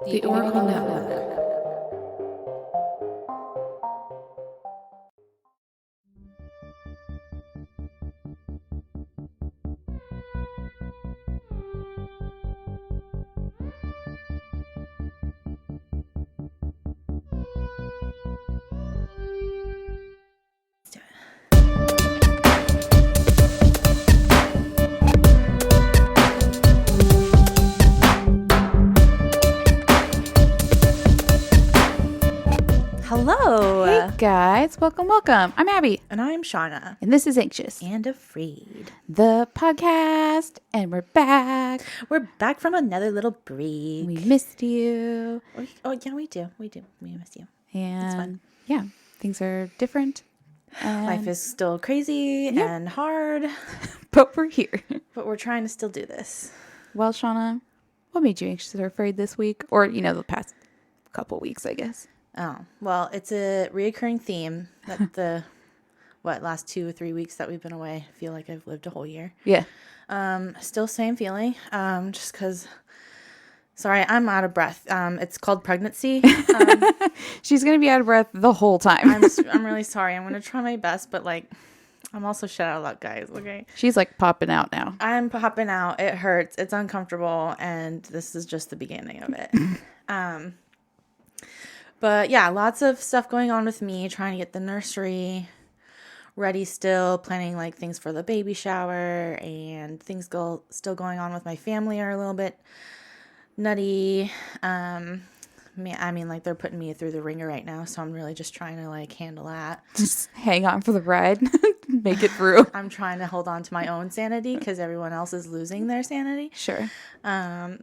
The Oracle Network. Hello. Hey guys, welcome. I'm Abby. And I'm Shawna. And this is Anxious, And Afraid. the podcast. And we're back. We're back from another little break. We missed you. Oh, yeah, we do. We miss you. And It's fun. yeah, things are different. Life is still crazy and hard, But we're here. but we're trying to still do this. Well, Shauna, what made you anxious or afraid this week? Or, the past couple weeks, I guess. Oh, well, it's a reoccurring theme that the, last 2 or 3 weeks that we've been away. I feel like I've lived a whole year. Yeah. Still same feeling, just because, sorry, I'm out of breath. It's called pregnancy. She's going to be out of breath the whole time. I'm really sorry. I'm going to try my best, but I'm also shut out of luck, guys. Okay. She's like popping out now. I'm popping out. It hurts. It's uncomfortable. And this is just the beginning of it. But yeah, lots of stuff going on with me, trying to get the nursery ready still, planning things for the baby shower, and things still going on with my family are a little bit nutty. They're putting me through the ringer right now, so I'm really just trying to handle that. Just hang on for the ride. Make it through. I'm trying to hold on to my own sanity because everyone else is losing their sanity. Sure. I'll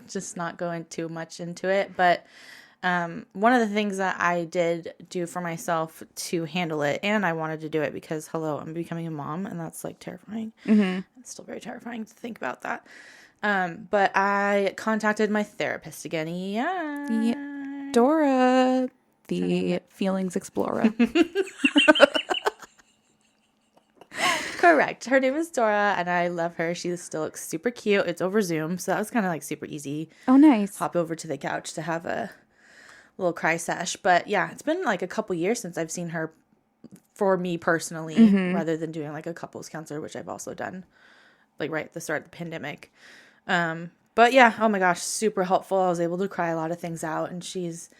just not go too much into it, but one of the things that I did do for myself to handle it, and I wanted to do it because, I'm becoming a mom, and that's terrifying. Mm-hmm. It's still very terrifying to think about that. But I contacted my therapist again. Yeah. Dora, the feelings explorer. Correct. Her name is Dora, and I love her. She still looks super cute. It's over Zoom, so that was kind of super easy. Oh, nice. Hop over to the couch to have a little cry sesh. But yeah, it's been a couple years since I've seen her for me personally, rather than doing a couples counselor, which I've also done right at the start of the pandemic. But yeah, oh my gosh, super helpful. I was able to cry a lot of things out, and she's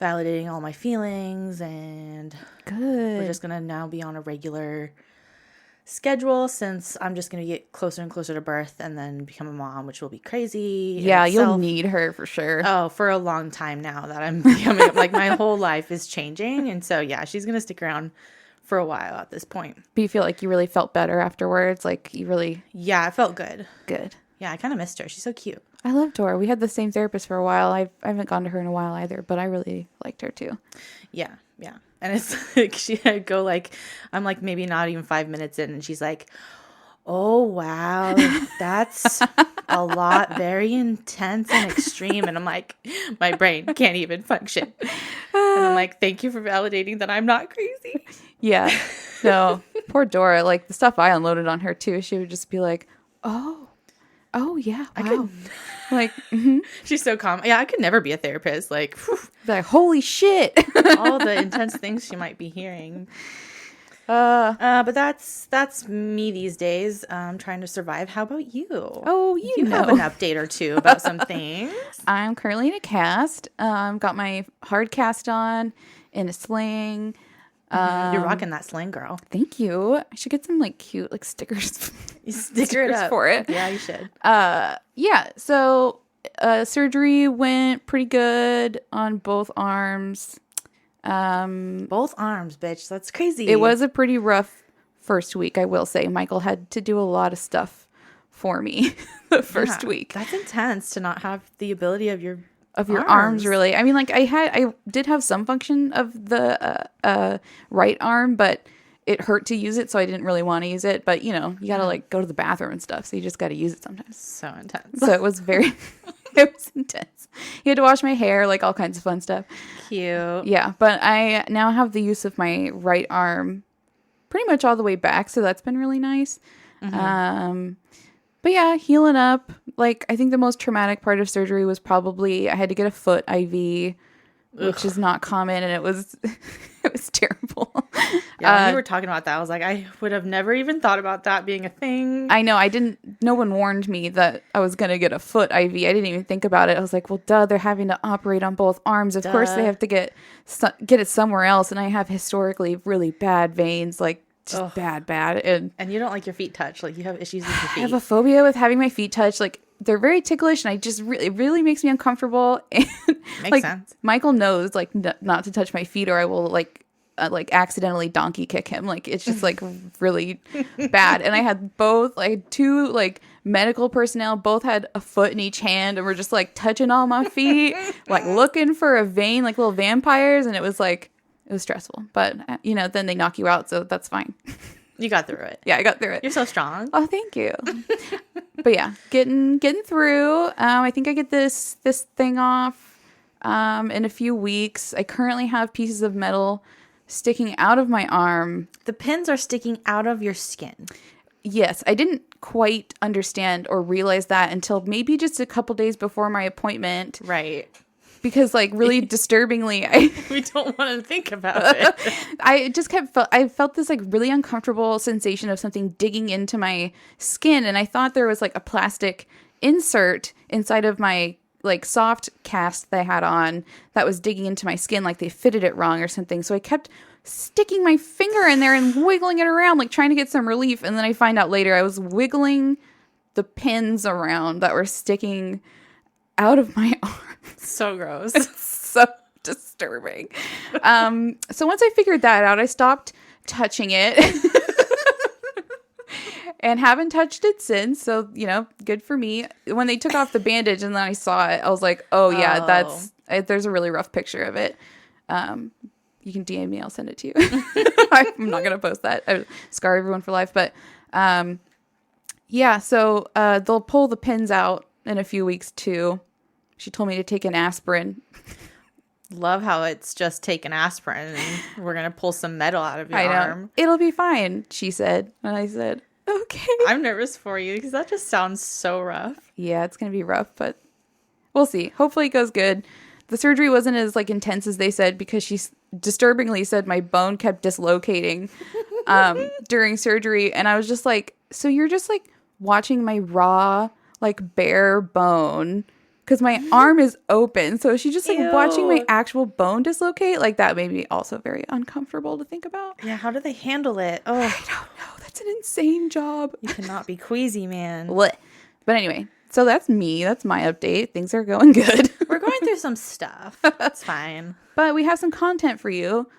validating all my feelings, and Good. we're just going to now be on a regular schedule since I'm just going to get closer and closer to birth and then become a mom, which will be crazy. Yeah, you'll need her for sure. Oh, for a long time now that I'm becoming my whole life is changing. And so, yeah, she's going to stick around for a while at this point. But you feel like you really felt better afterwards? You really... Yeah, I felt good. Good. Yeah, I kind of missed her. She's so cute. I love Dora. We had the same therapist for a while. I haven't gone to her in a while either, but I really liked her too. Yeah. And it's she'd go I'm maybe not even 5 minutes in, and she's like, oh, wow, that's a lot, very intense and extreme. And I'm like, my brain can't even function. And I'm like, thank you for validating that I'm not crazy. Yeah. No, poor Dora. The stuff I unloaded on her too, she would just be like, oh yeah, wow. She's so calm. Yeah, I could never be a therapist. Whew, Holy shit. all the intense things she might be hearing. But that's me these days. Trying to survive. How about you? Oh, you have an update or two about some things. I'm currently in a cast. Got my hard cast on in a sling. You're rocking that sling, girl. Thank you. I should get some cute stickers. You sticker it up for it. Yeah, you should. Yeah. So surgery went pretty good on both arms. Both arms, bitch. That's crazy. It was a pretty rough first week, I will say. Michael had to do a lot of stuff for me the first week. That's intense to not have the ability of your arms really. I did have some function of the right arm, but it hurt to use it, so I didn't really want to use it. But you gotta go to the bathroom and stuff, so you just gotta use it sometimes. So intense. So it was very it was intense. You had to wash my hair, all kinds of fun stuff. Cute. Yeah, but I now have the use of my right arm pretty much all the way back, so that's been really nice. But yeah, healing up. Like, I think the most traumatic part of surgery was probably I had to get a foot IV, which is not common, and it was it was terrible. Yeah, when you were talking about that, I was like, I would have never even thought about that being a thing. I know. No one warned me that I was going to get a foot IV. I didn't even think about it. I was like, well, duh, they're having to operate on both arms. Of course, they have to get it somewhere else. And I have historically really bad veins, like just bad. And you don't like your feet touched. Like, you have issues with your feet. I have a phobia with having my feet touched. Like, they're very ticklish, and it really makes me uncomfortable. And Makes sense. Michael knows, like, not to touch my feet, or I will, like accidentally donkey kick him. Like, it's just like really bad. And I had two like medical personnel, both had a foot in each hand, and were just like touching all my feet, like looking for a vein, like little vampires. And it was stressful, but then they knock you out, so that's fine. You got through it. Yeah, I got through it. You're so strong. Oh, thank you. But yeah, getting through. I think I get this thing off in a few weeks. I currently have pieces of metal sticking out of my arm. The pins are sticking out of your skin. Yes, I didn't quite understand or realize that until maybe just a couple days before my appointment. Right. Because, like, really disturbingly, we don't want to think about it. I felt this, like, really uncomfortable sensation of something digging into my skin. And I thought there was, like, a plastic insert inside of my, like, soft cast that I had on that was digging into my skin, like they fitted it wrong or something. So I kept sticking my finger in there and wiggling it around, like trying to get some relief. And then I find out later I was wiggling the pins around that were sticking out of my arm. So gross. It's so disturbing. So once I figured that out, I stopped touching it and haven't touched it since. So, good for me. When they took off the bandage and then I saw it, I was like, oh yeah, there's a really rough picture of it. You can DM me, I'll send it to you. I'm not going to post that. I scar everyone for life. But yeah, so they'll pull the pins out in a few weeks too. She told me to take an aspirin. Love how it's just take an aspirin and we're going to pull some metal out of your arm. It'll be fine, she said. And I said, okay. I'm nervous for you because that just sounds so rough. Yeah, it's going to be rough, but we'll see. Hopefully it goes good. The surgery wasn't as like intense as they said because she disturbingly said my bone kept dislocating during surgery. And I was just like, so you're just like watching my raw, like bare bone because my arm is open. So she's just like watching my actual bone dislocate. Like that made me also very uncomfortable to think about. Yeah, how do they handle it? Oh, I don't know. That's an insane job. You cannot be queasy, man. What? But anyway, so that's me. That's my update. Things are going good. We're going through some stuff. That's fine. But we have some content for you.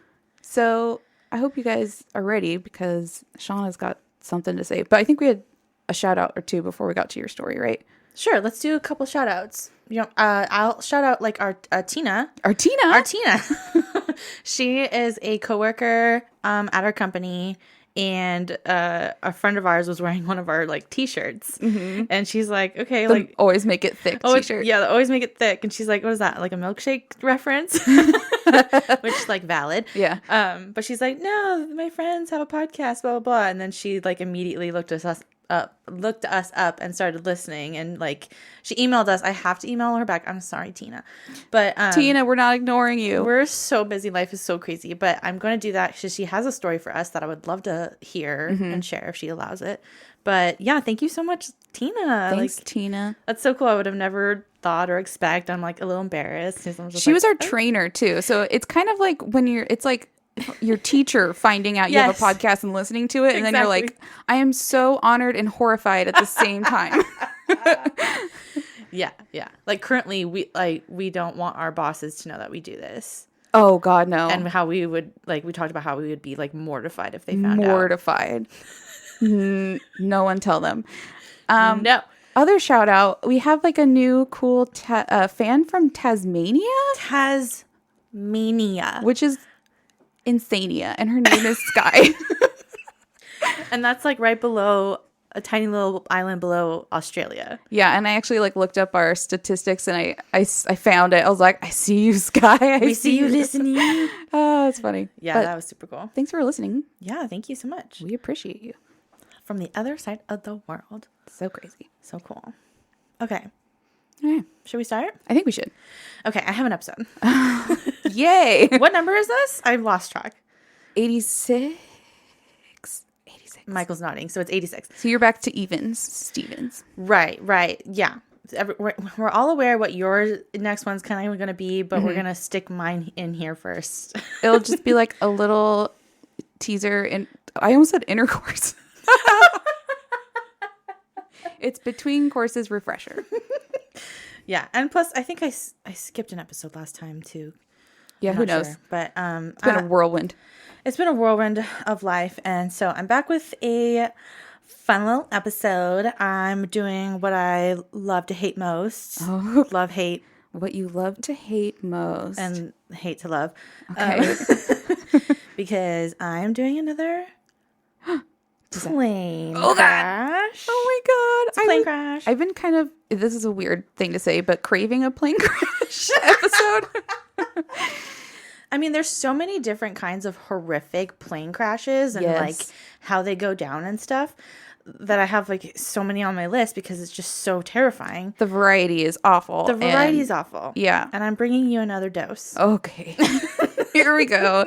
So I hope you guys are ready because Shawna's got something to say. But I think we had a shout out or two before we got to your story, right? Sure. Let's do a couple shout outs. I'll shout out like our Tina. Our Tina? She is a coworker at our company. And a friend of ours was wearing one of our like t-shirts, and she's like, "Okay, like always make it thick t-shirt." Yeah, always make it thick. And she's like, "What is that? Like a milkshake reference?" Which is like valid. Yeah. But she's like, "No, my friends have a podcast, blah blah blah." And then she like immediately looked us up and started listening, and like she emailed us. I have to email her back. I'm sorry, Tina, but Tina, we're not ignoring you. We're so busy. Life is so crazy, but I'm going to do that because she has a story for us that I would love to hear and share if she allows it. But yeah, thank you so much, Tina. Thanks, Tina. That's so cool. I would have never thought or expect. I'm like a little embarrassed. She was our trainer too, so it's kind of like when it's like your teacher finding out you have a podcast and listening to it, and then you're like, I am so honored and horrified at the same time. Yeah. Like currently, we don't want our bosses to know that we do this. Oh God, no. And how we would we talked about how we would be like mortified if they found out. Mortified. No one tell them. No. Other shout out. We have like a new cool fan from Tasmania. Which is Insania, and her name is Sky. And that's like right below a tiny little island below Australia. Yeah, and I actually like looked up our statistics, and I found it. I was like, I see you, Sky. We see you listening. Oh, it's funny. Yeah, but that was super cool. Thanks for listening. Yeah, thank you so much. We appreciate you. From the other side of the world. So crazy. So cool. Okay. Okay. Should we start? I think we should. Okay, I have an episode. Yay. What number is this? I've lost track. 86. 86. Michael's nodding, so it's 86. So you're back to evens, Stevens. Right. Yeah. We're all aware what your next one's kind of going to be, but we're going to stick mine in here first. It'll just be like a little teaser. And I almost said intercourse. It's between courses refresher. Yeah. And plus, I think I skipped an episode last time, too. Yeah, who knows? Sure. But it's been a whirlwind. It's been a whirlwind of life. And so I'm back with a fun little episode. I'm doing what I love to hate most. Oh. Love, hate. What you love to hate most. And hate to love. Okay. Because I'm doing another plane Oh, crash. Oh my God. It's a plane crash. I've been kind of, this is a weird thing to say, but craving a plane crash episode. I mean, there's so many different kinds of horrific plane crashes and like how they go down and stuff that I have like so many on my list because it's just so terrifying. The variety is awful. The variety is awful. Yeah. And I'm bringing you another dose. Okay. Here we go.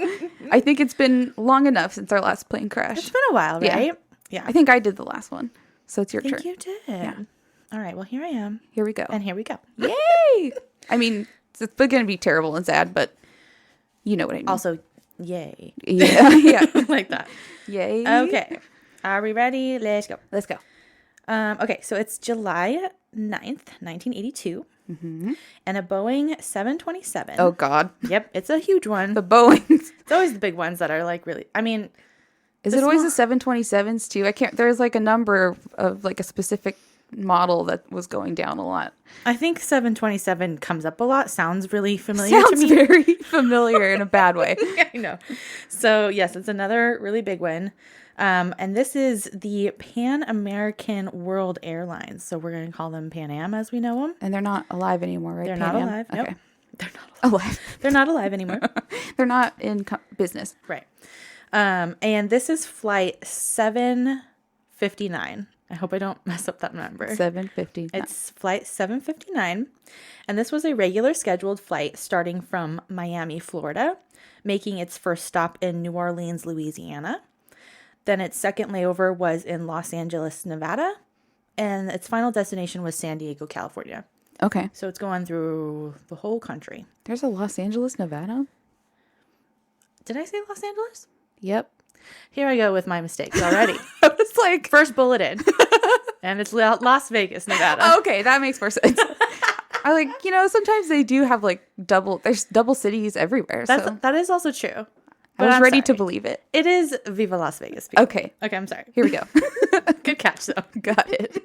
I think it's been long enough since our last plane crash. It's been a while, right? Yeah. I think I did the last one. So it's your I turn. think you did. Yeah. All right. Well, here I am. Here we go. And here we go. Yay! I mean, it's going to be terrible and sad, but you know what I mean. Also, yay. Yeah. Yeah. Like that. Yay. Okay. Are we ready? Let's go. Let's go. Okay. So it's July 9th, 1982. Mm-hmm. And a Boeing 727. Oh, God. Yep. It's a huge one. The Boeings. It's always the big ones that are like really, I mean. Is it always the 727s too? There's like a number of like a specific model that was going down a lot. I think 727 comes up a lot. Sounds really familiar to me. Sounds very familiar in a bad way. Yeah, I know. So yes, it's another really big one. And this is the Pan American World Airlines. So we're going to call them Pan Am as we know them. And they're not alive anymore, right? They're Pan not Am? alive. Nope. Okay. They're not alive. They're not alive anymore. They're not in business. Right. And this is flight 759. I hope I don't mess up that number. 7:50. It's flight 759. And this was a regular scheduled flight starting from Miami, Florida, making its first stop in New Orleans, Louisiana. Then its second layover was in Los Angeles, Nevada. And its final destination was San Diego, California. Okay. So it's going through the whole country. There's a Los Angeles, Nevada? Did I say Los Angeles? Yep. Here I go with my mistakes already. I was like, First bulleted. And it's Las Vegas, Nevada. okay, that makes more sense. I like, sometimes they do have like there's double cities everywhere. That is also true. I was ready to believe it. It is Viva Las Vegas. People. Okay, I'm sorry. here we go. Good catch, though. Got it.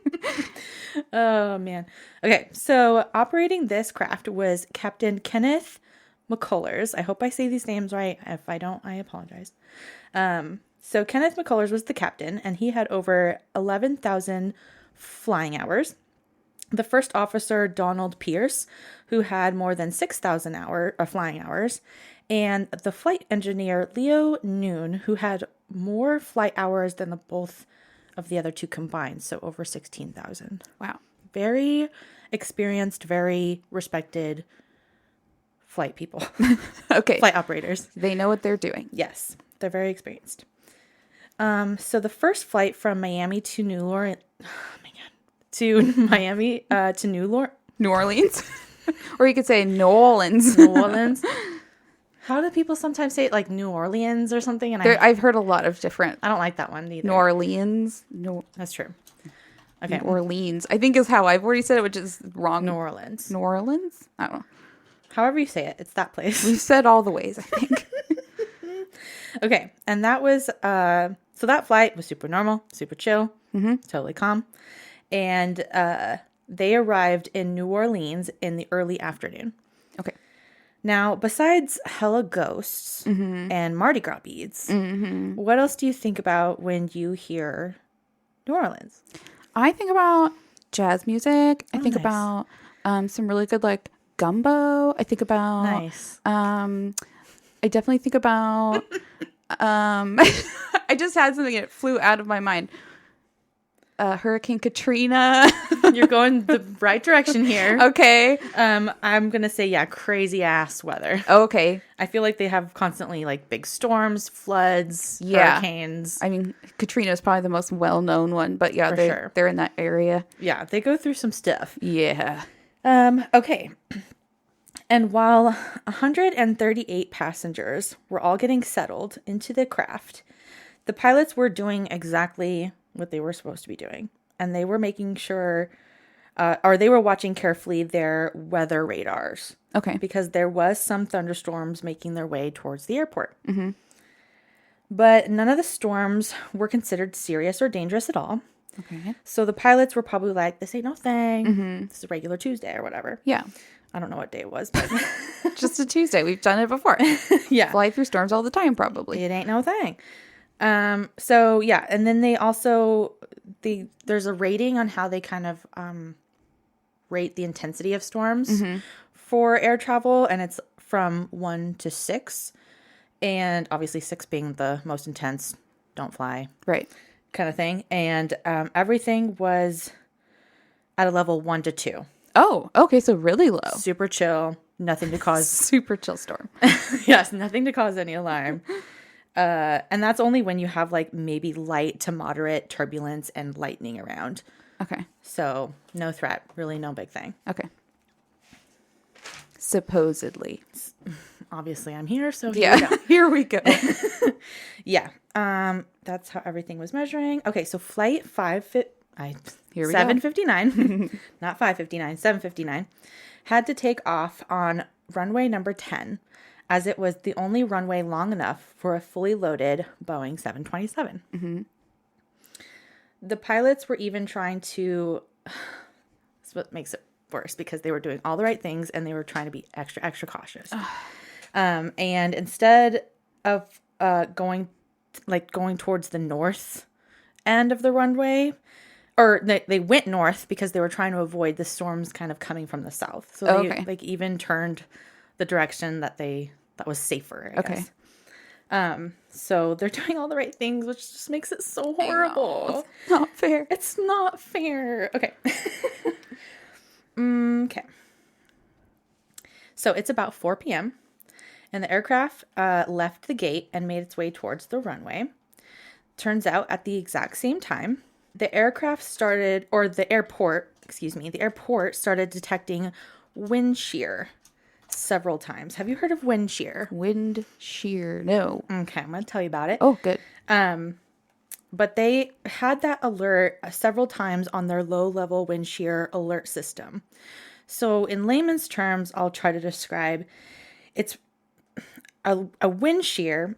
Oh, man. Okay, so operating this craft was Captain Kenneth McCullers. I hope I say these names right. If I don't, I apologize. So Kenneth McCullers was the captain, and he had over 11,000 flying hours. The first officer, Donald Pierce, who had more than 6,000 flying hours, and the flight engineer, Leo Noon, who had more flight hours than both of the other two combined, so over 16,000. Wow. Very experienced, very respected flight people. Okay. Flight operators. They know what they're doing. Yes, they're very experienced. So the first flight from Miami to New Orleans, to New Orleans. Or you could say New Orleans. New Orleans. How do people sometimes say it like New Orleans or something? And I've heard a lot of different. I don't like that one either. New Orleans. That's true. Okay. New Orleans. I think is how I've already said it, which is wrong. New Orleans. New Orleans? I don't know. However you say it, it's that place. We've said all the ways, I think. Okay. And that was, so that flight was super normal, super chill, totally calm. And they arrived in New Orleans in the early afternoon. Okay. Now, besides hella ghosts and Mardi Gras beads, what else do you think about when you hear New Orleans? I think about jazz music. I think nice. about some really good like gumbo. I think about Nice. I definitely think about I just had something and it flew out of my mind. Hurricane Katrina. You're going the right direction here. Okay. I'm going to say, yeah, crazy ass weather. Okay. I feel like they have constantly like big storms, floods, hurricanes. I mean, Katrina is probably the most well-known one, but yeah, they're in that area. Yeah, they go through some stuff. Yeah. Okay. And while 138 passengers were all getting settled into the craft, the pilots were doing exactly what they were supposed to be doing. And they were making sure, or they were watching carefully their weather radars. Okay. Because there was some thunderstorms making their way towards the airport. Mm-hmm. But none of the storms were considered serious or dangerous at all. Okay. So the pilots were probably like, this ain't no thing. Mm-hmm. This is a regular Tuesday or whatever. Yeah. I don't know what day it was, but just a Tuesday. We've done it before. Yeah. Fly through storms all the time, probably. It ain't no thing. So yeah. And then they also, there's a rating on how they kind of, rate the intensity of storms for air travel. And it's from 1 to 6. And obviously 6 being the most intense, don't fly. Right. Kind of thing. And, everything was at a level 1 to 2. Oh, okay. So really low. Super chill. Nothing to cause. Super chill storm. Yes. Nothing to cause any alarm. And that's only when you have like maybe light to moderate turbulence and lightning around. Okay. So no threat. Really no big thing. Okay. Supposedly. Obviously I'm here. So here we go. Yeah. That's how everything was measuring. Okay. So flight 759, not 559, 759, had to take off on runway number 10, as it was the only runway long enough for a fully loaded Boeing 727. Mm-hmm. The pilots were even trying to, that's what makes it worse, because they were doing all the right things and they were trying to be extra, extra cautious. And instead of going towards the north end of the runway, or they went north because they were trying to avoid the storms kind of coming from the south. So they like even turned the direction that was safer, I guess. So they're doing all the right things, which just makes it so horrible. It's not fair. It's not fair. Okay. Okay. So it's about 4 p.m. and the aircraft left the gate and made its way towards the runway. Turns out at the exact same time, the airport started detecting wind shear several times. Have you heard of wind shear? Wind shear. No. Okay, I'm going to tell you about it. Oh, good. But they had that alert several times on their low-level wind shear alert system. So in layman's terms, I'll try to describe. It's a wind shear.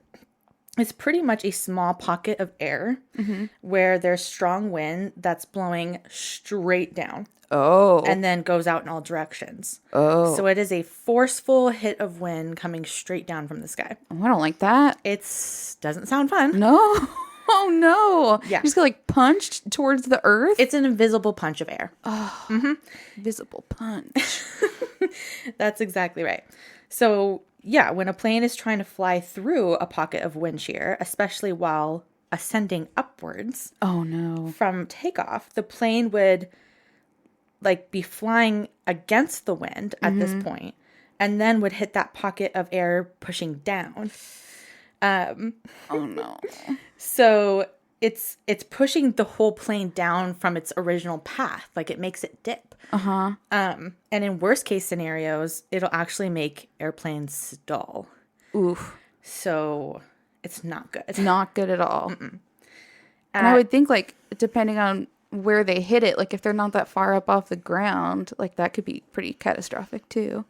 It's pretty much a small pocket of air where there's strong wind that's blowing straight down. Oh. And then goes out in all directions. Oh. So it is a forceful hit of wind coming straight down from the sky. Oh, I don't like that. Doesn't sound fun. No. Oh, no. Yeah. You just get like punched towards the earth? It's an invisible punch of air. Oh. Invisible punch. That's exactly right. So yeah, when a plane is trying to fly through a pocket of wind shear, especially while ascending upwards from takeoff, the plane would be flying against the wind at this point, and then would hit that pocket of air pushing down. Oh no. So it's pushing the whole plane down from its original path. It makes it dip. And in worst case scenarios, it'll actually make airplanes stall. Oof. So it's not good. It's not good at all. And I would think depending on where they hit it, if they're not that far up off the ground, that could be pretty catastrophic too.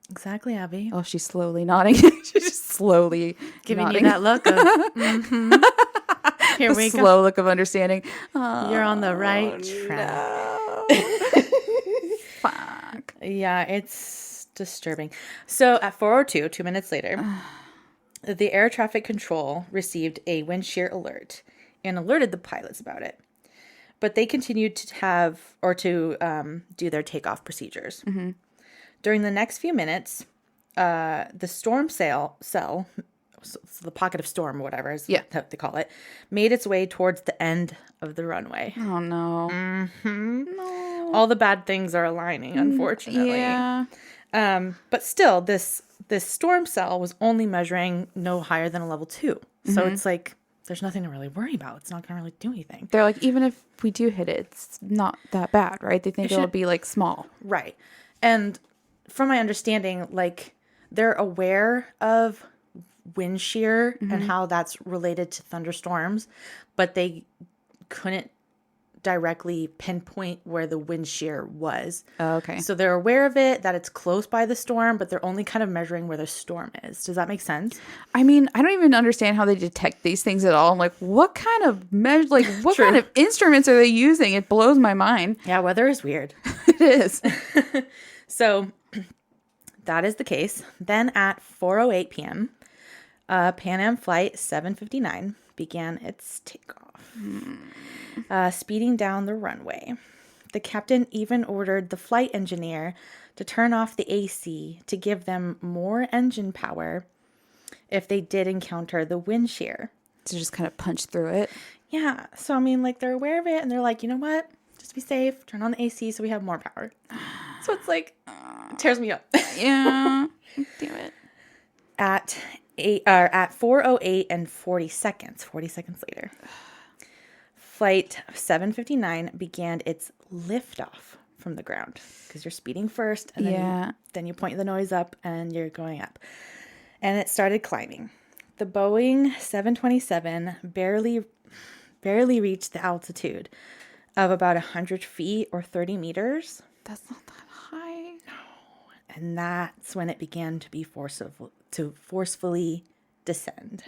Exactly, Abby. Oh, she's slowly nodding. She's just slowly giving nodding. you that look of here we go. Slow look of understanding. Oh, you're on the right track. No. Fuck. Yeah, it's disturbing. So at 4:02, 2 minutes later, the air traffic control received a wind shear alert and alerted the pilots about it. But they continued to do their takeoff procedures. During the next few minutes, the storm cell so the pocket of storm or whatever is Yeah. what they call it, made its way towards the end of the runway. Oh, no. Mm-hmm. No. All the bad things are aligning, unfortunately. Yeah. But still, this storm cell was only measuring no higher than a level 2. So it's like, there's nothing to really worry about. It's not going to really do anything. They're like, even if we do hit it, it's not that bad, right? They think it'll be like small. Right. And from my understanding, like, they're aware of wind shear and how that's related to thunderstorms, but they couldn't directly pinpoint where the wind shear was. Oh, okay. So they're aware of it, that it's close by the storm, but they're only kind of measuring where the storm is. Does that make sense? I mean, I don't even understand how they detect these things at all. I'm like, what kind of what kind of instruments are they using? It blows my mind. Yeah, weather is weird. It is. So that is the case. Then at 4:08 p.m., Pan Am Flight 759 began its takeoff, speeding down the runway. The captain even ordered the flight engineer to turn off the AC to give them more engine power if they did encounter the wind shear. To just kind of punch through it. Yeah. So, I mean, like, they're aware of it, and they're like, you know what? Just be safe. Turn on the AC so we have more power. So it's like, it tears me up. Yeah. Damn it. At 4:08 and 40 seconds later, Flight 759 began its liftoff from the ground, because you're speeding first, and then you point the nose up, and you're going up. And it started climbing. The Boeing 727 barely reached the altitude of about 100 feet or 30 meters. That's not that high. And that's when it began to be forcefully descend.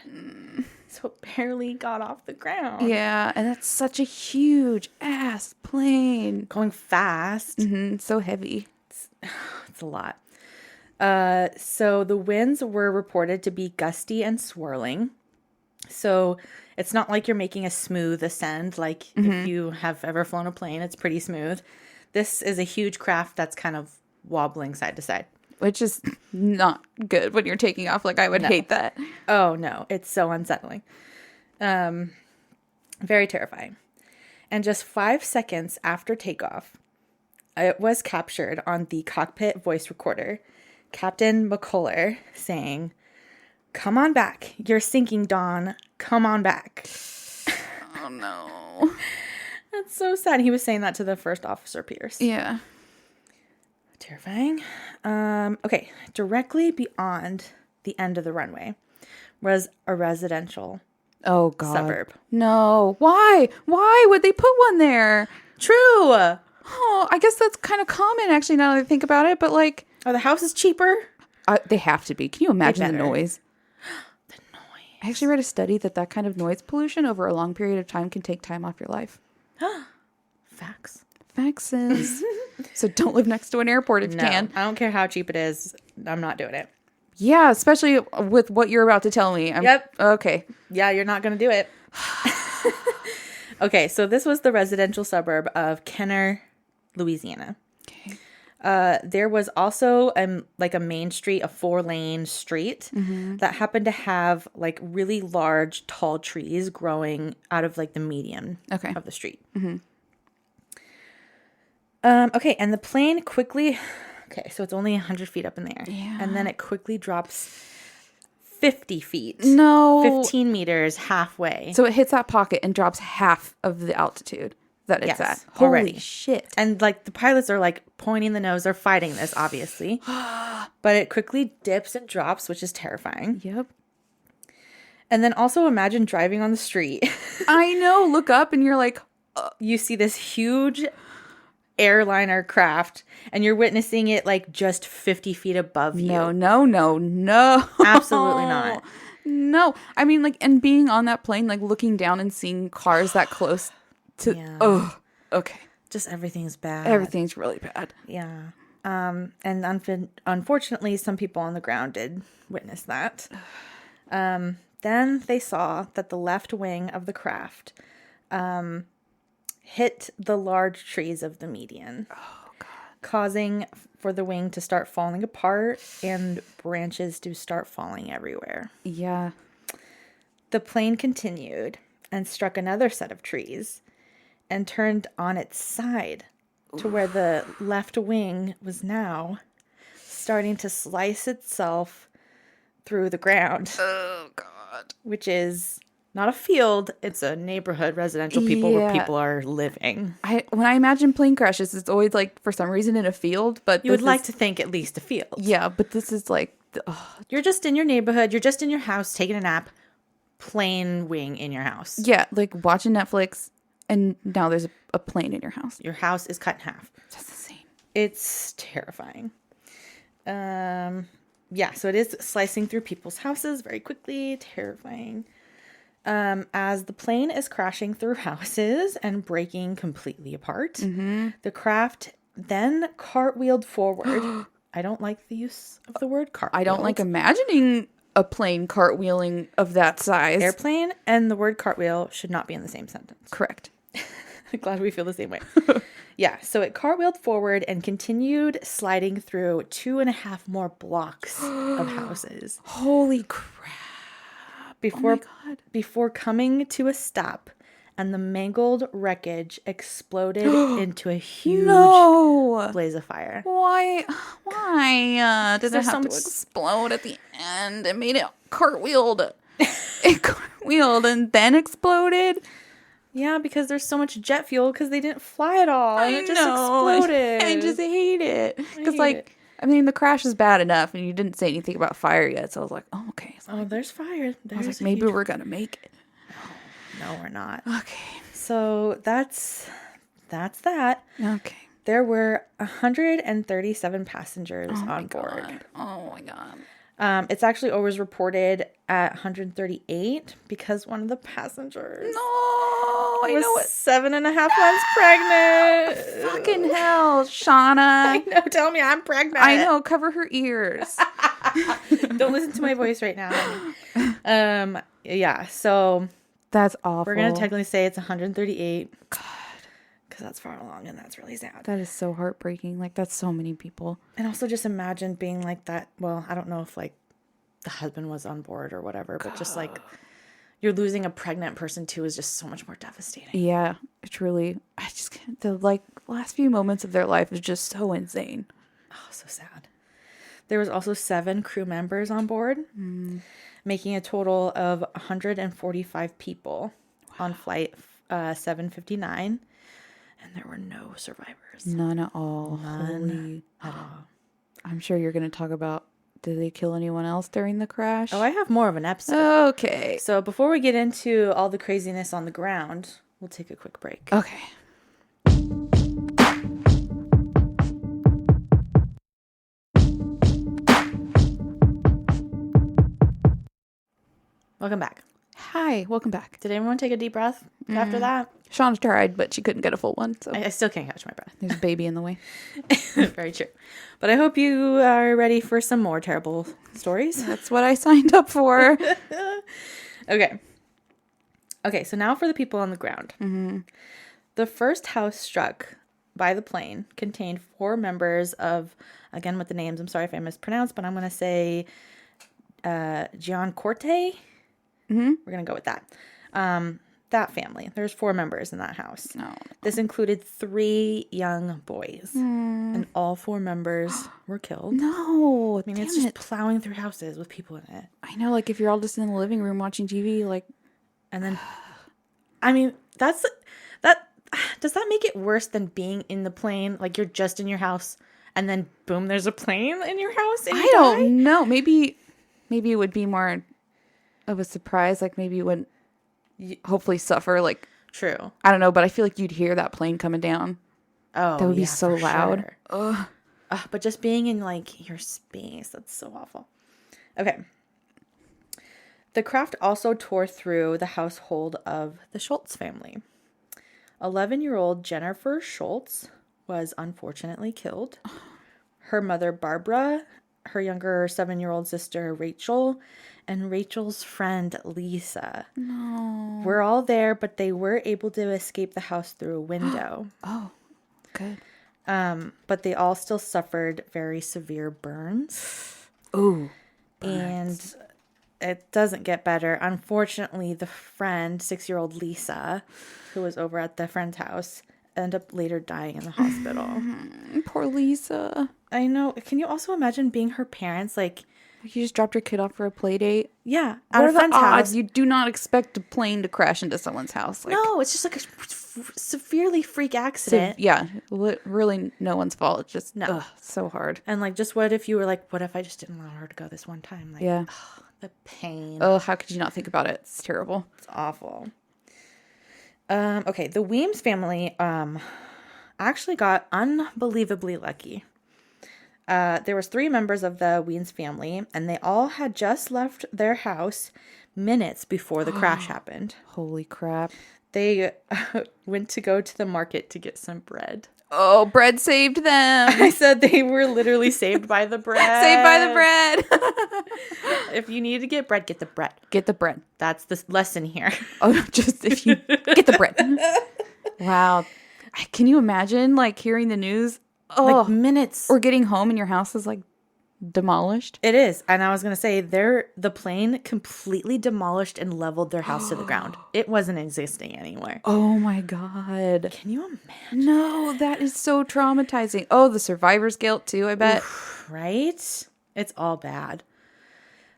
So it barely got off the ground. Yeah, and that's such a huge ass plane. Going fast. So heavy. It's a lot. So the winds were reported to be gusty and swirling. So it's not like you're making a smooth ascent. Like if you have ever flown a plane, it's pretty smooth. This is a huge craft that's kind of wobbling side to side. Which is not good when you're taking off. Like, I would hate that. Oh, no. It's so unsettling. Very terrifying. And just 5 seconds after takeoff, it was captured on the cockpit voice recorder. Captain McCuller saying, "Come on back. You're sinking, Dawn. Come on back." Oh, no. That's so sad. He was saying that to the first officer, Pierce. Yeah. Terrifying. Okay. Directly beyond the end of the runway was a residential suburb. No. Why? Why would they put one there? True. Oh, I guess that's kind of common, actually, now that I think about it. But, like... Are the houses cheaper? They have to be. Can you imagine the noise? The noise. I actually read a study that kind of noise pollution over a long period of time can take time off your life. Facts. Faxes. So don't live next to an airport if you can. I don't care how cheap it is. I'm not doing it. Yeah, especially with what you're about to tell me. Yep. Okay. Yeah, you're not going to do it. Okay, so this was the residential suburb of Kenner, Louisiana. Okay. There was also like a main street, a 4-lane street that happened to have like really large, tall trees growing out of like the median of the street. Okay, and the plane quickly... Okay, so it's only 100 feet up in the air. Yeah. And then it quickly drops 50 feet. No. 15 meters halfway. So it hits that pocket and drops half of the altitude that it's at. Already. Holy shit. And like the pilots are like pointing the nose. They're fighting this, obviously. But it quickly dips and drops, which is terrifying. Yep. And then also imagine driving on the street. I know. Look up and you're like... You see this huge airliner craft and you're witnessing it like just 50 feet above you. No. Absolutely not. No. I mean, like, and being on that plane, like looking down and seeing cars that close to... Yeah. Oh, okay. Just everything's bad. Everything's really bad. Yeah. And unfortunately, some people on the ground did witness that. Then they saw that the left wing of the craft hit the large trees of the median. Oh, God. causing for the wing to start falling apart and branches to start falling everywhere. Yeah. The plane continued and struck another set of trees and turned on its side to where the left wing was now starting to slice itself through the ground. Oh, God. Which is not a field, it's a neighborhood, residential people where people are living. When I imagine plane crashes, it's always like for some reason in a field, but you would like to think at least a field. Yeah, but this is like you're just in your neighborhood, you're just in your house taking a nap, plane wing in your house. Yeah, like watching Netflix, and now there's a plane in your house. Your house is cut in half. That's insane. It's terrifying. Yeah, so it is slicing through people's houses very quickly. Terrifying. As the plane is crashing through houses and breaking completely apart, the craft then cartwheeled forward. I don't like the use of the word cartwheel. I don't like imagining a plane cartwheeling of that size. Airplane and the word cartwheel should not be in the same sentence. Correct. Glad we feel the same way. Yeah, so it cartwheeled forward and continued sliding through 2.5 more blocks of houses. Holy crap. Before coming to a stop, and the mangled wreckage exploded into a huge blaze of fire. Why did it have to explode at the end? It made it cartwheeled. It cartwheeled and then exploded. Yeah, because there's so much jet fuel because they didn't fly at all. And it just exploded. I just hate it. Because, I mean, the crash is bad enough, and you didn't say anything about fire yet. So I was like, oh, okay. Oh, there's fire. I was like, maybe we're going to make it. No, we're not. Okay. So that's that. Okay. There were 137 passengers on board. God. Oh, my God. It's actually always reported at 138 because one of the passengers was 7.5 months pregnant. Fucking hell, Shawna. I know. Tell me I'm pregnant. I know. Cover her ears. Don't listen to my voice right now. Yeah. So that's awful. We're gonna technically say it's 138. God. Because that's far along and that's really sad. That is so heartbreaking. Like, that's so many people. And also just imagine being like that. Well, I don't know if like the husband was on board or whatever, but just like you're losing a pregnant person too is just so much more devastating. Yeah, truly. I just can't. The like last few moments of their life is just so insane. Oh, so sad. There was also 7 crew members on board, making a total of 145 people on flight 759. And there were no survivors. None at all. None at all. I'm sure you're going to talk about, did they kill anyone else during the crash? Oh, I have more of an episode. Okay. So before we get into all the craziness on the ground, we'll take a quick break. Okay. Welcome back. Hi, welcome back. Did everyone take a deep breath after that? Shawna tried, but she couldn't get a full one. So I still can't catch my breath. There's a baby in the way. Very true. But I hope you are ready for some more terrible stories. That's what I signed up for. Okay. Okay, so now for the people on the ground. Mm-hmm. The first house struck by the plane contained 4 members of, again with the names, I'm sorry if I mispronounced, but I'm going to say Giancorte. Mm-hmm. We're going to go with that. That family. There's 4 members in that house. No. This included 3 young boys. And all 4 members were killed. No. I mean, it's just plowing through houses with people in it. I know, like, if you're all just in the living room watching TV, like... And then... I mean, that... Does that make it worse than being in the plane? Like, you're just in your house, and then, boom, there's a plane in your house, and I don't know. Maybe it would be more of a surprise. Like, maybe you wouldn't hopefully suffer, like... True. I don't know, but I feel like you'd hear that plane coming down. Oh, that would be so loud. Sure. But just being in, like, your space, that's so awful. Okay. The craft also tore through the household of the Schultz family. 11-year-old Jennifer Schultz was unfortunately killed. Her mother, Barbara, her younger 7-year-old sister, Rachel, and Rachel's friend, Lisa. No. Were all there, but they were able to escape the house through a window. Oh, good. But they all still suffered very severe burns. Ooh. And it doesn't get better. Unfortunately, the friend, 6-year-old Lisa, who was over at the friend's house, ended up later dying in the hospital. Poor Lisa. I know. Can you also imagine being her parents? Like, you just dropped your kid off for a play date? Yeah. What are the odds? You do not expect a plane to crash into someone's house. Like, no, it's just like a severely freak accident. Really no one's fault. It's just so hard. And like, just what if you were like, what if I just didn't allow her to go this one time? Like, the pain. Oh, how could you not think about it? It's terrible. It's awful. Okay, the Weems family actually got unbelievably lucky. There was 3 members of the Weems family, and they all had just left their house minutes before the crash happened. Holy crap. They went to go to the market to get some bread. Oh, bread saved them. I said they were literally saved by the bread. Saved by the bread. If you need to get bread, get the bread. Get the bread. That's the lesson here. Oh, just if you get the bread. Wow. Can you imagine like hearing the news? Oh, like minutes. Or getting home and your house is like demolished. It is. And I was going to say the plane completely demolished and leveled their house to the ground. It wasn't existing anywhere. Oh my God. Can you imagine? No, that is so traumatizing. Oh, the survivor's guilt too, I bet. Oof, right? It's all bad.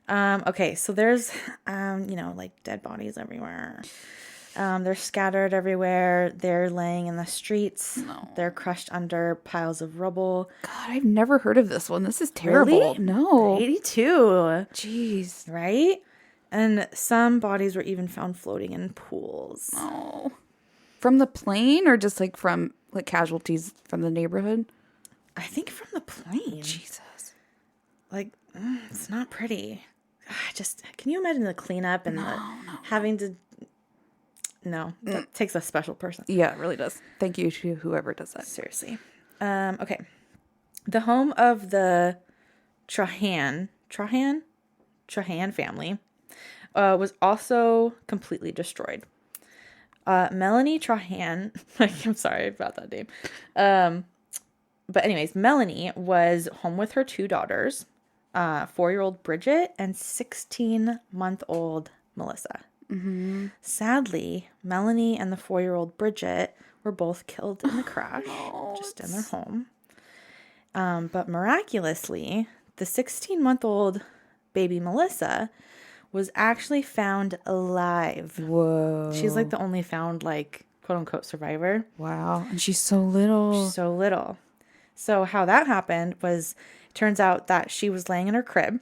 Okay, so there's, like dead bodies everywhere. They're scattered everywhere. They're laying in the streets. No. They're crushed under piles of rubble. God, I've never heard of this one. This is terrible. Really? No. 82. Jeez. Right? And some bodies were even found floating in pools. Oh. From the plane or just like from like casualties from the neighborhood? I think from the plane. Jesus. Like, it's not pretty. Can you imagine the cleanup and having to... No, that takes a special person. Yeah, it really does. Thank you to whoever does that. Seriously. Okay. The home of the Trahan family was also completely destroyed. Melanie Trahan, I'm sorry about that name. But anyways, Melanie was home with her 2 daughters, 4-year-old Bridget and 16-month-old Melissa. Mm-hmm. Sadly, Melanie and the 4-year-old Bridget were both killed in the crash, just in their home. But miraculously, the 16-month-old baby Melissa was actually found alive. Whoa. She's like the only found, like, quote-unquote survivor. Wow. And she's so little. She's so little. So how that happened was, it turns out that she was laying in her crib,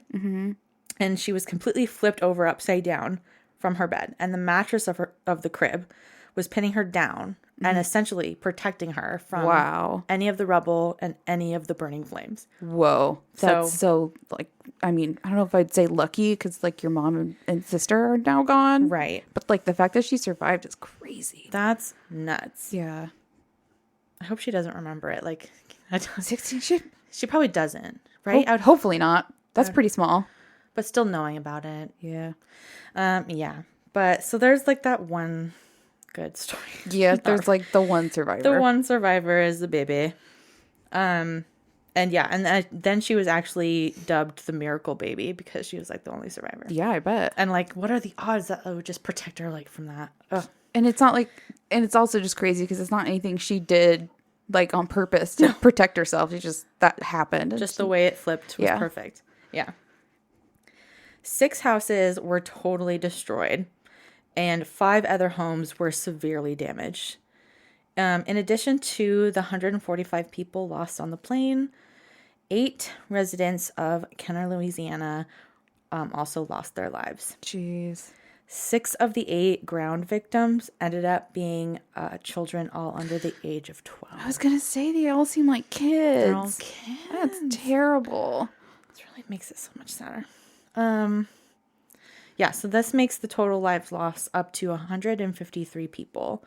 and she was completely flipped over upside down from her bed, and the mattress of the crib was pinning her down and essentially protecting her from any of the rubble and any of the burning flames. Whoa. That's so like, I mean, I don't know if I'd say lucky because like your mom and sister are now gone. Right. But like the fact that she survived is crazy. That's nuts. Yeah. I hope she doesn't remember it. Like, 16? She probably doesn't, right? Hopefully not. That's pretty small. But still knowing about it. Yeah. Yeah. But so there's like that one good story. Yeah, there's like the one survivor. The one survivor is the baby. And yeah, and then she was actually dubbed the miracle baby because she was like the only survivor. Yeah, I bet. And like, what are the odds that I would just protect her like from that? Ugh. And it's not like, and it's also just crazy because it's not anything she did like on purpose to protect herself. It's just that happened. Just the way it flipped was perfect. Yeah. 6 houses were totally destroyed, and 5 other homes were severely damaged. In addition to the 145 people lost on the plane, 8 residents of Kenner, Louisiana, also lost their lives. Jeez. 6 of the 8 ground victims ended up being children all under the age of 12. I was going to say, they all seem like kids. They're all kids. That's terrible. This really makes it so much sadder. Yeah, so this makes the total lives lost up to 153 people,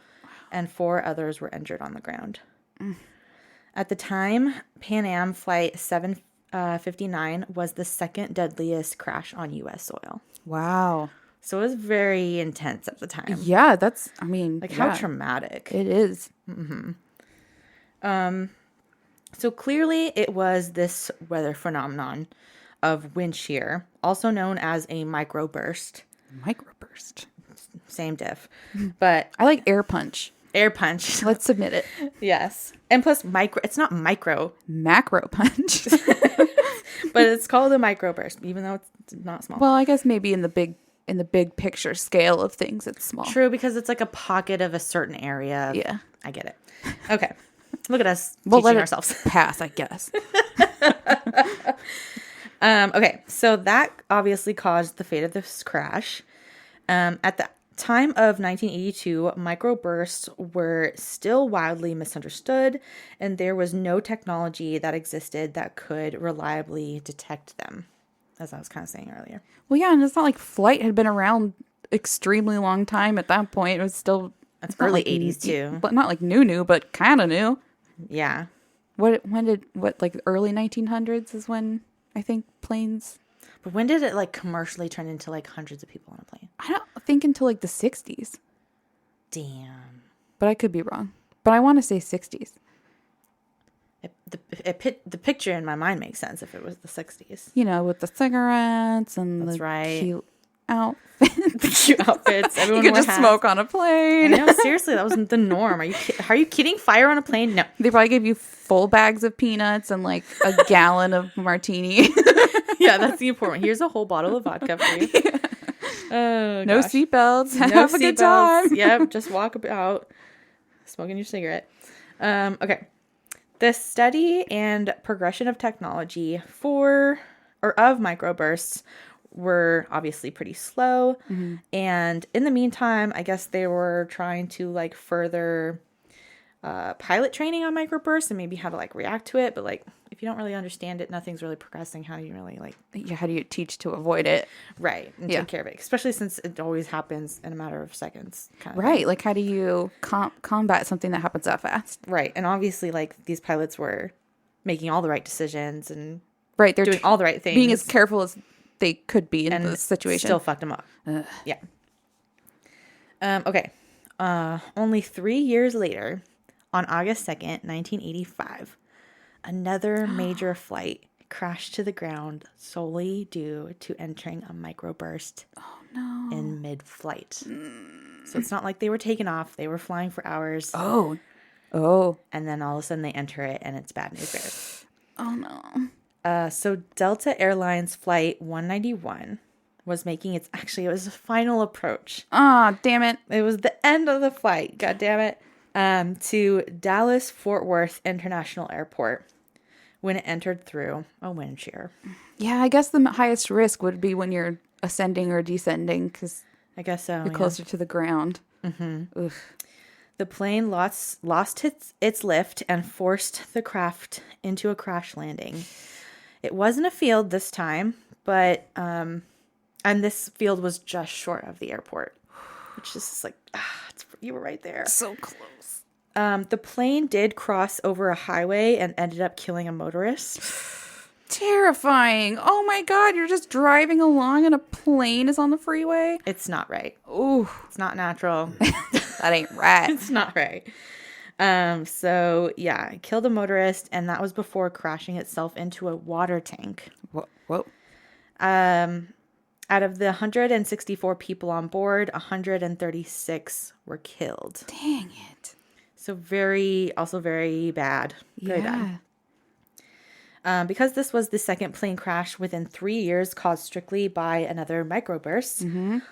and 4 others were injured on the ground. At the time, Pan Am Flight 759 was the 2nd deadliest crash on U.S. soil. Wow. So it was very intense at the time. Yeah, that's, I mean. Like, how traumatic. It is. Mm-hmm. So clearly it was this weather phenomenon of wind shear, also known as a microburst. Microburst. Same diff. But I like air punch. air punch. Let's submit it. Yes. And plus it's not micro. Macro punch. But it's called a microburst, even though it's not small. Well, I guess maybe in the big picture scale of things, it's small. True, because it's like a pocket of a certain area. Yeah. I get it. Okay. Look at us We'll teaching let ourselves. it pass, I guess. Okay, so that obviously caused the fate of this crash. At the time of 1982, microbursts were still wildly misunderstood, and there was no technology that existed that could reliably detect them, as I was kind of saying earlier. Well, yeah, and it's not like flight had been around extremely long time at that point. It was still... That's early 80s, too. But not like new, but kind of new. Yeah. Like early 1900s is when I think planes... But when did it like commercially turn into like hundreds of people on a plane? I don't think until like the 60s. Damn. But I could be wrong. But I want to say 60s. The picture in my mind makes sense if it was the 60s. You know, with the cigarettes and That's the right. cute outfits. The cute outfits. Everyone You could wore just hats. smoke on a plane. I know, seriously, that wasn't the norm. Are you kidding? Fire on a plane? No. They probably gave you full bags of peanuts and like a gallon of martini. Yeah, that's the important one. Here's a whole bottle of vodka for you. Yeah. Oh, No gosh. seatbelts. No Have a good seatbelts. time. Yep, just walk about smoking your cigarette. Okay. The study and progression of technology of microbursts were obviously pretty slow. Mm-hmm. And in the meantime, I guess they were trying to like further pilot training on microbursts and maybe how to like react to it. But like, if you don't really understand it, nothing's really progressing. How do you really like... Yeah, how do you teach to avoid it? Right. And take care of it. Especially since it always happens in a matter of seconds. Kind of right. thing. Like, how do you combat something that happens that fast? Right. And obviously, like, these pilots were making all the right decisions and right. They're doing all the right things. Being as careful as they could be in the situation. Still fucked them up. Ugh. Yeah. Okay. Only 3 years later, on August 2nd, 1985, another major flight crashed to the ground solely due to entering a microburst in mid-flight. So it's not like they were taking off. They were flying for hours. Oh. And then all of a sudden they enter it and it's bad news bears. Oh, no. So Delta Airlines Flight 191 was making it was a final approach. Ah, damn it. It was the end of the flight. God damn it. To Dallas Fort Worth International Airport when it entered through a wind shear. Yeah, I guess the highest risk would be when you're ascending or descending because I guess so. You're closer to the ground. Mm-hmm. Oof. The plane lost its lift and forced the craft into a crash landing. It wasn't a field this time, but and this field was just short of the airport, which is like you were right there. So close. The plane did cross over a highway and ended up killing a motorist. Terrifying. Oh my God, you're just driving along and a plane is on the freeway? It's not right. Ooh. It's not natural. That ain't right. It's not right. So yeah, it killed a motorist, and that was before crashing itself into a water tank. Whoa. Out of the 164 people on board, 136 were killed. Dang it. So very bad. Very bad. Because this was the second plane crash within 3 years caused strictly by another microburst,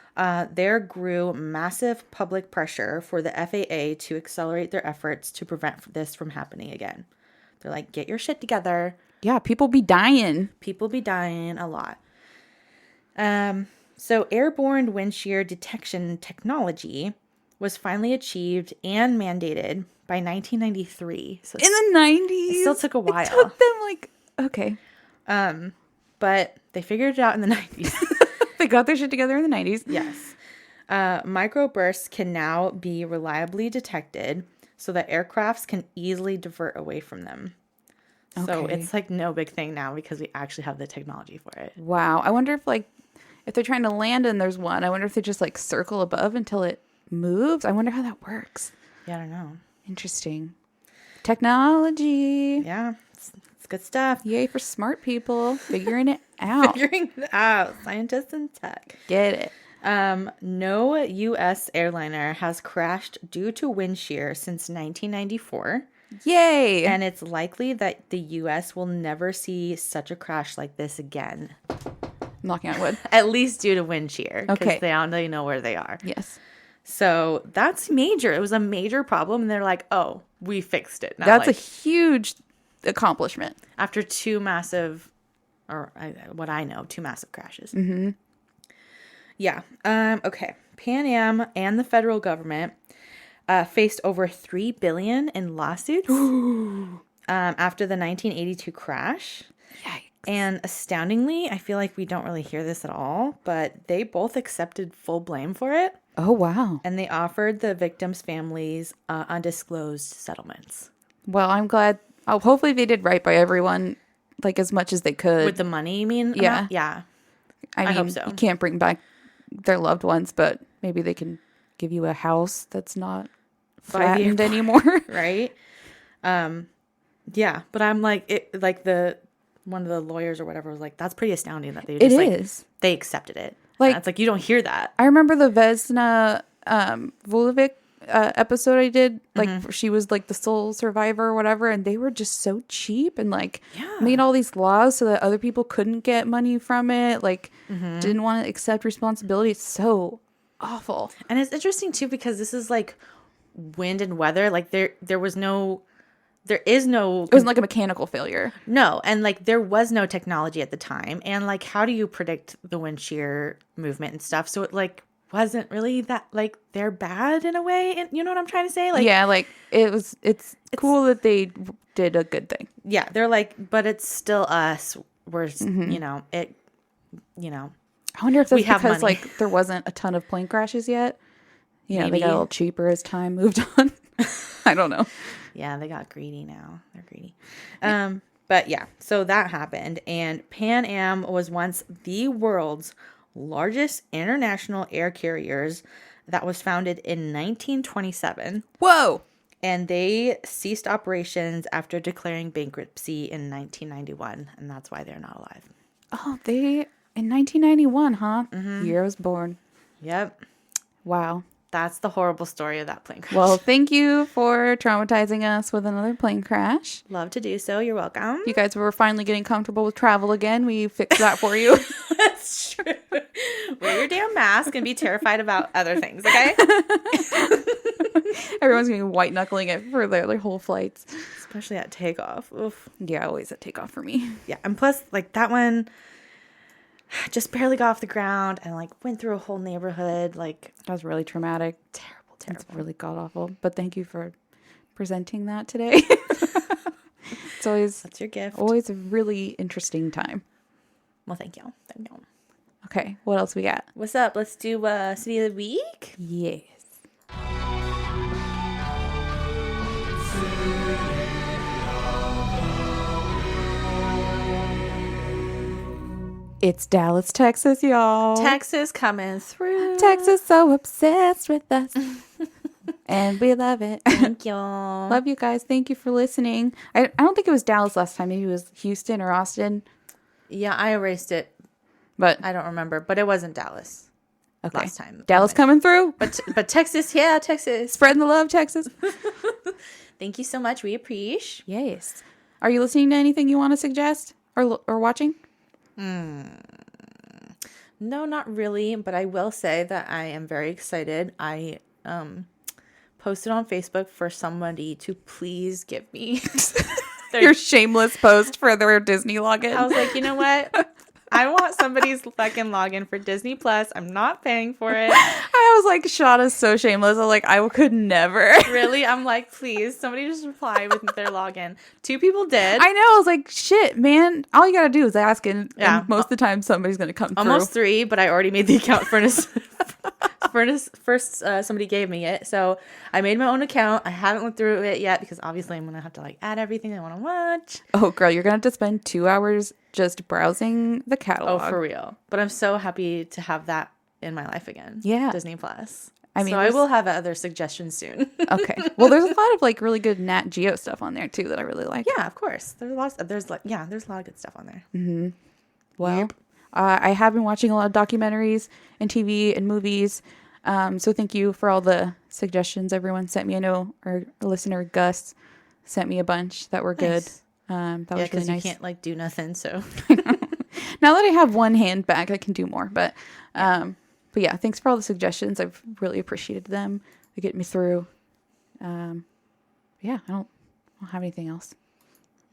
there grew massive public pressure for the FAA to accelerate their efforts to prevent this from happening again. They're like, get your shit together. Yeah, people be dying. People be dying a lot. So airborne wind shear detection technology was finally achieved and mandated by 1993. So in the 90s? It still took a while. It took them like, okay. But they figured it out in the 90s. They got their shit together in the 90s. Yes. Microbursts can now be reliably detected so that aircrafts can easily divert away from them. Okay. So it's like no big thing now because we actually have the technology for it. Wow. I wonder if they're trying to land and there's one, I wonder if they just like circle above until it moves. I wonder how that works. Yeah, I don't know. Interesting. Technology. Yeah. It's good stuff. Yay for smart people figuring it out. Figuring it out. Scientists and tech. Get it. No U.S. airliner has crashed due to wind shear since 1994. Yay. And it's likely that the U.S. will never see such a crash like this again. Knocking on wood. At least due to wind shear. Okay. Because they already know where they are. Yes. So that's major. It was a major problem. And they're like, oh, we fixed it. Now, That's a huge accomplishment. After two massive, what I know, two massive crashes. Mm-hmm. Yeah. Okay. Pan Am and the federal government faced over $3 billion in lawsuits after the 1982 crash. Yikes. And astoundingly, I feel like we don't really hear this at all, but they both accepted full blame for it. Oh, wow. And they offered the victims' families undisclosed settlements. Well, I'm glad. Oh, hopefully they did right by everyone, like as much as they could. With the money, you mean? Yeah. Amount? Yeah. I mean, hope so. You can't bring back their loved ones, but maybe they can give you a house that's not flattened anymore. Right? Yeah. But I'm like, one of the lawyers or whatever was like, that's pretty astounding that they just they accepted it. Like, it's like, you don't hear that. I remember the Vesna Vulovic episode I did, like she was like the sole survivor or whatever, and they were just so cheap and like made all these laws so that other people couldn't get money from it, like didn't want to accept responsibility. It's so awful. And it's interesting too because this is like wind and weather. Like there is no it wasn't like a mechanical failure. No, and like there was no technology at the time, and like how do you predict the wind shear movement and stuff? So it like wasn't really that like they're bad in a way, and you know what I'm trying to say? Like, yeah, like it's cool that they did a good thing. Yeah, they're like, but it's still us. We're you know it. You know, I wonder if that's because like there wasn't a ton of plane crashes yet. You know, they got a little cheaper as time moved on. I don't know. Yeah, they got greedy now. They're greedy. But yeah, so that happened, and Pan Am was once the world's largest international air carriers that was founded in 1927. Whoa! And they ceased operations after declaring bankruptcy in 1991, and that's why they're not alive. Oh, in 1991, huh? Year I was born. Yep. Wow. That's the horrible story of that plane crash. Well, thank you for traumatizing us with another plane crash. Love to do so. You're welcome. You guys were finally getting comfortable with travel again. We fixed that for you. That's true. Wear your damn mask and be terrified about other things, okay? Everyone's going to be white knuckling it for their whole flights. Especially at takeoff. Oof. Yeah, always at takeoff for me. Yeah, and plus, like, that one just barely got off the ground and, like, went through a whole neighborhood. Like, that was really traumatic. Terrible. It's really god-awful. But thank you for presenting that today. It's always... That's your gift. Always a really interesting time. Well, thank you. Thank you. Okay, what else we got? What's up? Let's do City of the Week? Yes. It's Dallas, Texas, y'all. Texas coming through. Texas so obsessed with us. And we love it. Thank you. Love you guys. Thank you for listening. I don't think it was Dallas last time. Maybe it was Houston or Austin. Yeah, I erased it. But I don't remember. But it wasn't Dallas. Okay. Last time. Dallas coming through. But Texas, yeah, Texas. Spreading the love, Texas. Thank you so much. We appreciate. Yes. Are you listening to anything you want to suggest or watching? No, not really. But I will say that I am very excited. I posted on Facebook for somebody to please give me your shameless post for their Disney login. I was like, you know what? I want somebody's fucking login for Disney Plus. I'm not paying for it. I was like, Shawna's so shameless. I'm like, I could never. Really? I'm like, please, somebody just reply with their login. 2 people did. I know. I was like, shit, man. All you gotta do is ask, and most of the time somebody's gonna come through. Almost 3, but I already made the account for first somebody gave me it. So I made my own account. I haven't looked through it yet because obviously I'm going to have to like add everything I want to watch. Oh, girl, you're going to have to spend 2 hours just browsing the catalog. Oh, for real. But I'm so happy to have that in my life again. Yeah. Disney Plus. I mean, so I will have other suggestions soon. Okay. Well, there's a lot of like really good Nat Geo stuff on there too that I really like. Yeah, of course. There's a lot of good stuff on there. Mm-hmm. Well, I have been watching a lot of documentaries and TV and movies. So thank you for all the suggestions everyone sent me. I know our listener Gus sent me a bunch that were good. That was really nice. You can't like do nothing. So now that I have one hand back, I can do more. But yeah, thanks for all the suggestions. I've really appreciated them. They get me through. Yeah, I don't have anything else.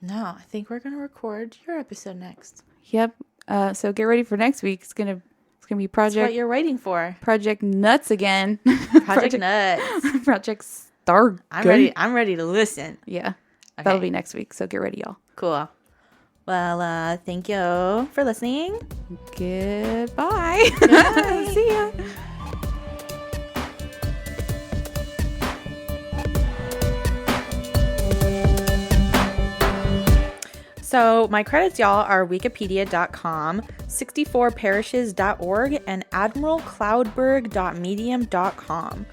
No, I think we're gonna record your episode next. Yep. So get ready for next week. It's gonna be That's what you're waiting for. Project Nuts again. Project Nuts. Project Star. I'm ready to listen. Yeah. Okay. That'll be next week. So get ready, y'all. Cool. Well, thank you for listening. Goodbye. See ya. So my credits, y'all, are wikipedia.com, 64parishes.org, and admiralcloudberg.medium.com.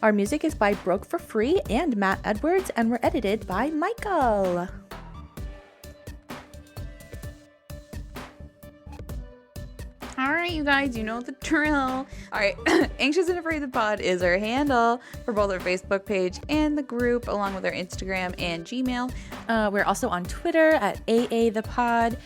Our music is by Broke for Free and Matt Edwards, and we're edited by Michael. All right, you guys, you know the drill. All right, Anxious and Afraid the Pod is our handle for both our Facebook page and the group, along with our Instagram and Gmail. We're also on Twitter at AAThePod.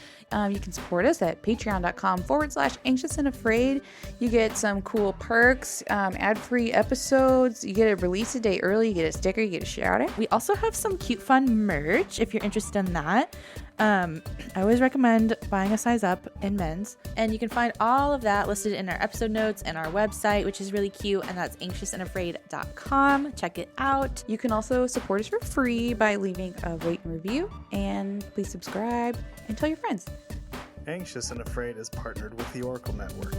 You can support us at patreon.com/anxious and afraid. You get some cool perks, ad-free episodes. You get a release a day early. You get a sticker. You get a shout out. We also have some cute, fun merch if you're interested in that. I always recommend buying a size up in men's. And you can find all of that listed in our episode notes and our website, which is really cute. And that's anxiousandafraid.com. Check it out. You can also support us for free by leaving a rate and review. And please subscribe and tell your friends. Anxious and Afraid is partnered with the Oracle Network.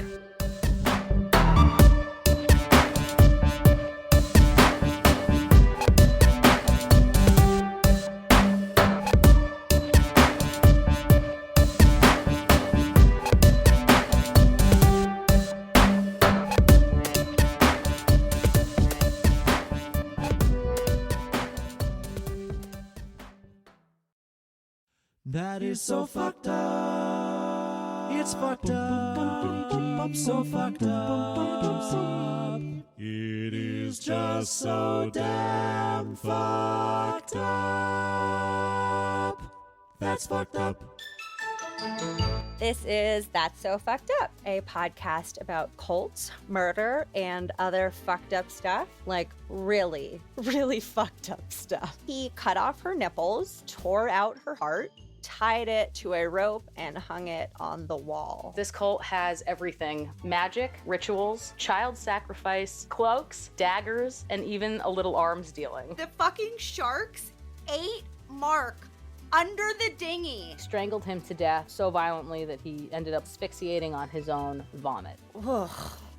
That is so fucked up. It's fucked up. So fucked up. It is just so damn fucked up. That's fucked up. This is That's So Fucked Up, a podcast about cults, murder, and other fucked up stuff. Like really, really fucked up stuff. He cut off her nipples, tore out her heart, tied it to a rope, and hung it on the wall. This cult has everything: magic, rituals, child sacrifice, cloaks, daggers, and even a little arms dealing. The fucking sharks ate Mark under the dinghy. Strangled him to death so violently that he ended up asphyxiating on his own vomit. Ugh.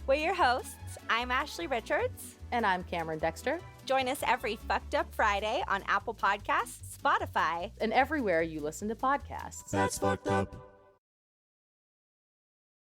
We're your hosts. I'm Ashley Richards. And I'm Cameron Dexter. Join us every Fucked Up Friday on Apple Podcasts, Spotify, and everywhere you listen to podcasts. That's fucked up.